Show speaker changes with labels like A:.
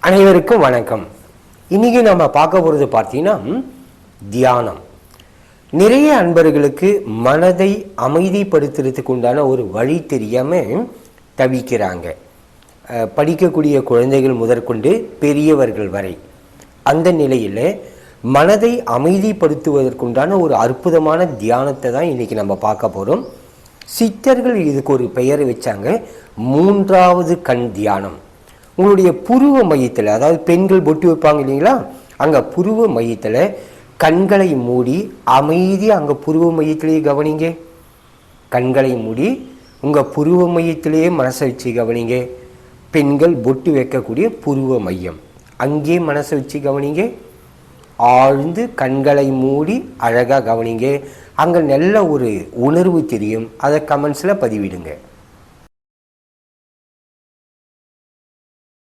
A: அனைவருக்கும் வணக்கம். இன்னைக்கு நம்ம பார்க்க போகிறது பார்த்தீங்கன்னா தியானம். நிறைய அன்பர்களுக்கு மனதை அமைதிப்படுத்துறதுக்கு உண்டான ஒரு வழி தெரியாமல் தவிக்கிறாங்க. படிக்கக்கூடிய குழந்தைகள் முதற்கொண்டு பெரியவர்கள் வரை. அந்த நிலையில் மனதை அமைதிப்படுத்துவதற்குண்டான ஒரு அற்புதமான தியானத்தை தான் இன்றைக்கி நம்ம பார்க்க போகிறோம். சித்தர்கள் இதுக்கு ஒரு பெயர் வச்சாங்க, 3வது கண் தியானம். உங்களுடைய புருவ மையத்தில், அதாவது பெண்கள் பொட்டு வைப்பாங்க இல்லைங்களா, அங்கே புருவ மையத்தில் கண்களை மூடி அமைதியாக அங்கே புருவ மையத்திலேயே கவனிங்க. கண்களை மூடி உங்கள் புருவ மையத்திலேயே மனசை வச்சு கவனிங்க. பெண்கள் பொட்டு வைக்கக்கூடிய புருவ மையம், அங்கே மனசை வச்சு கவனிங்க. ஆழ்ந்து கண்களை மூடி அழகாக கவனிங்க. அங்கே நல்ல ஒரு உணர்வு தெரியும், அதை கமெண்ட்ஸில் பதிவிடுங்க.